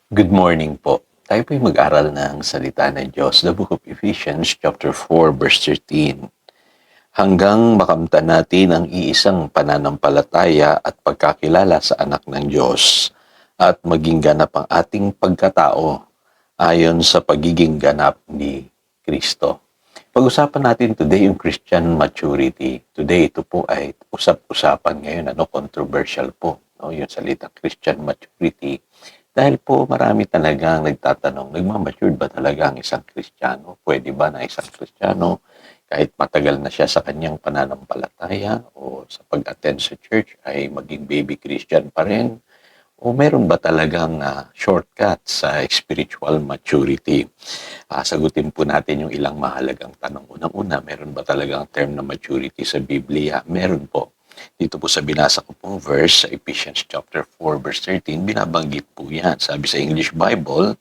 Good morning po. Tayo po'y mag-aral ng salita ng Diyos, the book of Ephesians, chapter 4, verse 13. Hanggang makamtan natin ang iisang pananampalataya at pagkakilala sa anak ng Diyos at maging ganap ang ating pagkatao ayon sa pagiging ganap ni Kristo. Pag-usapan natin today yung Christian maturity. Today, ito po ay usap-usapan ngayon, controversial po, yung salita Christian maturity. Dahil po marami talagang nagtatanong, nagmamatured ba talaga ang isang Kristiyano? Pwede ba na isang Kristiyano kahit matagal na siya sa kanyang pananampalataya o sa pag-attend sa church ay maging baby Christian pa rin? O meron ba talagang shortcut sa spiritual maturity? Sagutin po natin yung ilang mahalagang tanong. Unang-una, meron ba talagang term na maturity sa Biblia? Meron po. Dito po sa binasa ko pong verse sa Ephesians chapter 4 verse 13, binabanggit po yan. Sabi sa English Bible,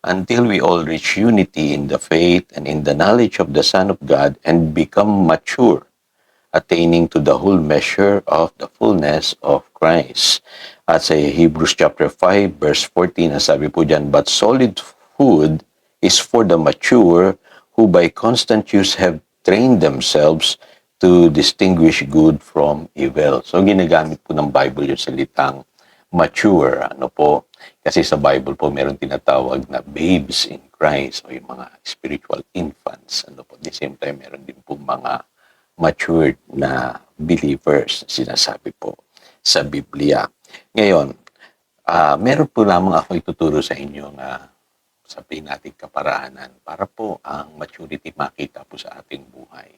until we all reach unity in the faith and in the knowledge of the Son of God and become mature, attaining to the whole measure of the fullness of Christ. At sa Hebrews chapter 5 verse 14, ang sabi po dyan, but solid food is for the mature who by constant use have trained themselves to distinguish good from evil. So ginagamit po ng Bible yung salitang mature. Ano po? Kasi sa Bible po meron tinatawag na babes in Christ o yung mga spiritual infants. Ano po? At the same time, meron din po mga matured na believers, sinasabi po sa Biblia. Ngayon, meron po lamang ako ituturo sa inyo na sabihin natin kaparanan para po ang maturity makita po sa ating buhay.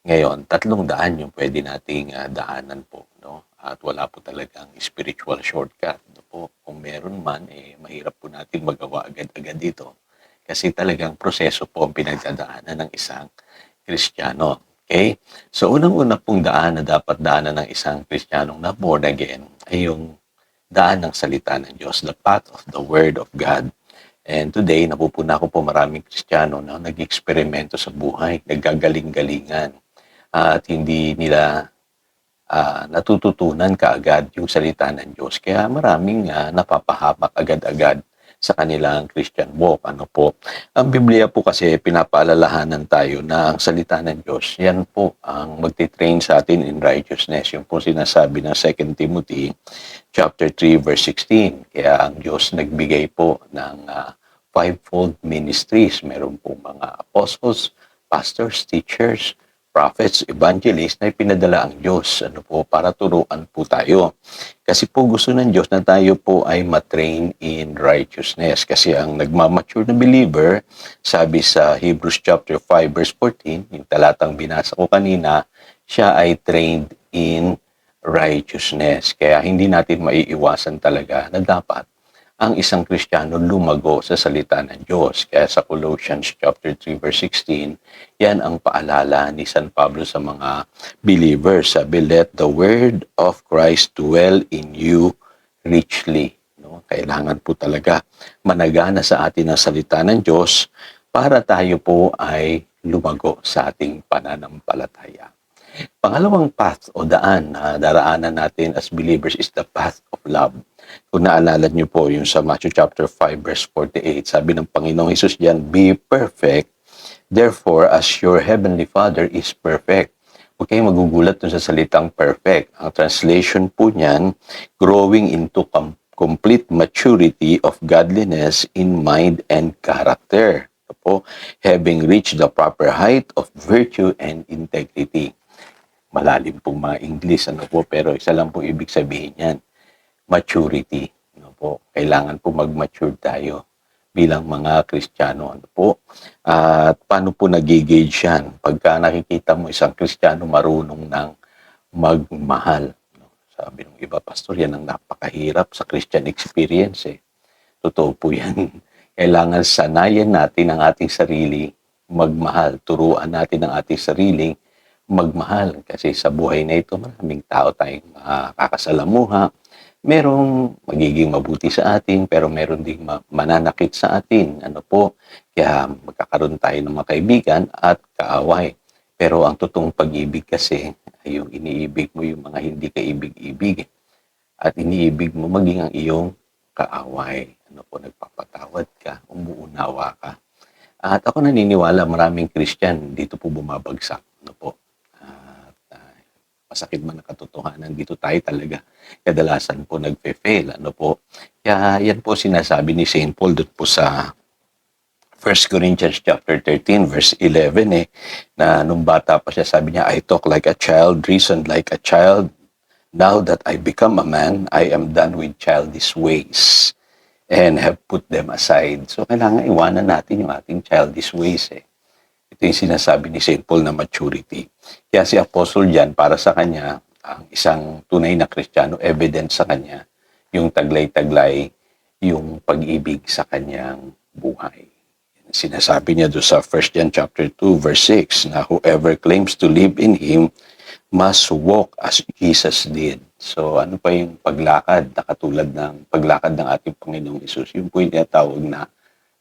Ngayon, 300 yung pwede nating daanan po, no? At wala po talagang spiritual shortcut. No po? Kung meron man, mahirap po natin magawa agad-agad dito. Kasi talagang proseso po ang pinagdadaanan ng isang Kristiyano. Okay? So, unang-una pong daan na dapat daanan ng isang Kristiyanong na born again ay yung daan ng salita ng Diyos, the path of the Word of God. And today, napupuna ko po maraming Kristiyano na nag-eksperimento sa buhay, naggagaling-galingan at hindi nila natututunan kaagad yung salita ng Diyos. Kaya maraming napapahamak agad-agad sa kanilang Christian walk. Ano po? Ang Biblia po kasi pinapaalalahanan tayo na ang salita ng Diyos, yan po ang magtitrain sa atin in righteousness. Yung po sinasabi ng 2 Timothy chapter 3 verse 16. Kaya ang Diyos nagbigay po ng fivefold ministries. Meron po mga apostles, pastors, teachers, prophets, evangelists na ipinadala ang Diyos para turuan po tayo. Kasi po gusto ng Diyos na tayo po ay matrain in righteousness. Kasi ang nagmamature na believer, sabi sa Hebrews chapter 5 verse 14, yung talatang binasa ko kanina, siya ay trained in righteousness. Kaya hindi natin maiiwasan talaga na dapat ang isang Kristiyano lumago sa salita ng Diyos. Kaya sa Colossians chapter 3 verse 16, yan ang paalala ni San Pablo sa mga believers. Sabi, let the word of Christ dwell in you richly. No? Kailangan po talaga managana sa atin ang salita ng Diyos para tayo po ay lumago sa ating pananampalataya. Pangalawang path o daan na daraanan natin as believers is the path of love. Kung naalala niyo po yung sa Matthew chapter 5 verse 48, sabi ng Panginoong Hesus diyan, be perfect, therefore as your heavenly Father is perfect. Huwag kayong magugulat dun sa salitang perfect. Ang translation po niyan, growing into complete maturity of godliness in mind and character. Ito po, having reached the proper height of virtue and integrity. Malalim pong mga English, pero isa lang po ibig sabihin yan, maturity. Kailangan po mag-mature tayo bilang mga Kristiyano. At paano po nag-gauge yan? Pagka nakikita mo isang Kristiyano marunong ng magmahal. Sabi ng iba, pastor, yan ang napakahirap sa Christian experience. Totoo po yan. Kailangan sanayan natin ang ating sarili magmahal. Turuan natin ang ating sariling magmahal. Kasi sa buhay na ito, maraming tao tayong makakasalamuha. Merong magiging mabuti sa atin, pero meron ding mananakit sa atin. Kaya magkakaroon tayo ng mga kaibigan at kaaway. Pero ang totoong pag-ibig kasi ay yung iniibig mo yung mga hindi ka ibig-ibig. At iniibig mo maging ang iyong kaaway. Ano po, nagpapatawad ka, umuunawa ka. At ako naniniwala maraming Christian dito po bumabagsak. Ano po, at masakit man ang katotohanan, dito tayo talaga kadalasan po nagfe-fail. Ano po, kaya yan po sinasabi ni Saint Paul doon po sa 1 Corinthians chapter 13 verse 11 na nung bata pa siya sabi niya, I talk like a child, reasoned like a child. Now that I become a man, I am done with childish ways and have put them aside. So kailangan iwanan natin yung ating childish ways. Ito yung sinasabi ni St. Paul na maturity. Kaya si Apostle John, para sa kanya, ang isang tunay na Kristiyano, evident sa kanya, yung taglay-taglay, yung pag-ibig sa kanyang buhay. Sinasabi niya doon sa 1 John chapter 2 verse 6 na whoever claims to live in Him must walk as Jesus did. So ano pa yung paglakad na katulad ng paglakad ng ating Panginoong Hesus? Yung po yung tinatawag na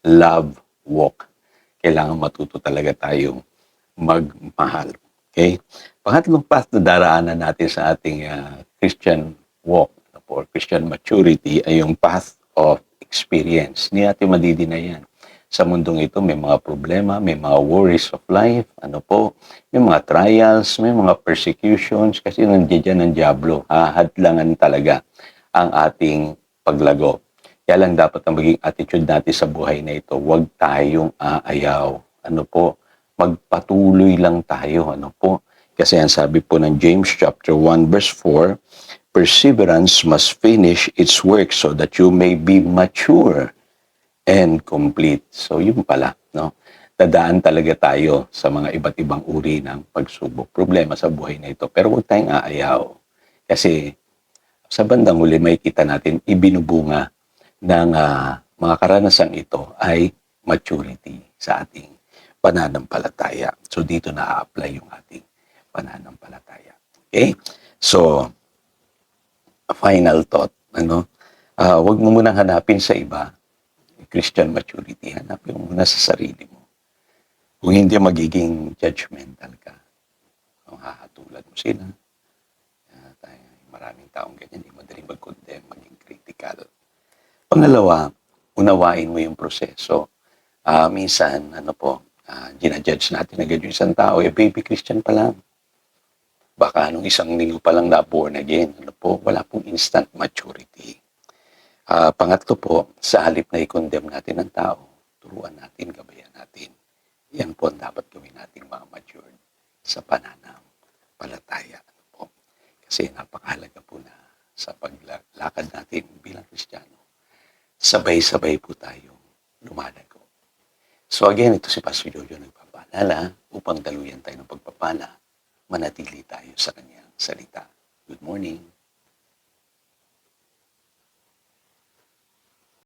love walk. Kailangan matuto talaga tayong magmahal. Okay? Pangatlong path na daraanan natin sa ating Christian walk or Christian maturity ay yung path of experience. Hindi natin madidina yan. Sa mundong ito, may mga problema, may mga worries of life, ano po, may mga trials, may mga persecutions, kasi nandiyan dyan ang Diablo, hahadlangan talaga ang ating paglago. Kaya lang dapat ang maging attitude natin sa buhay na ito, huwag tayong aayaw. Ano po, magpatuloy lang tayo, ano po. Kasi ang sabi po ng James chapter 1 verse 4, perseverance must finish its work so that you may be mature and complete. So yun pala, no? Dadaan talaga tayo sa mga iba't ibang uri ng pagsubok, problema sa buhay na ito. Pero huwag tayong aayaw. Kasi sa bandang huli, may kita natin ibinubunga ng mga karanasang ito ay maturity sa ating pananampalataya. So dito na-apply yung ating pananampalataya. Okay? So, final thought, ano? Huwag mo munang hanapin sa iba Christian maturity, hanapin mo muna sa sarili mo. Kung hindi magiging judgmental ka, kung hahatulan mo sila, maraming taong ganyan, hindi madaling mag-condemn, maging critical. Pangalawa, unawain mo yung proseso. Minsan, ginajudge natin agad yung isang tao, baby Christian pa lang. Baka nung isang linggo pa lang na born again, wala pong instant maturity. Pangatlo po, sa halip na i-condemn natin ang tao, turuan natin, gabayan natin. Yan po ang dapat gawin nating mga matured sa pananampalataya. Kasi napakahalaga po na sa paglakad natin bilang Kristiyano, sabay-sabay po tayong lumalago. So again, ito si Pastor Jojo nagpapaalala upang daluyan tayo ng pagpapala, manatili tayo sa kanyang salita. Good morning.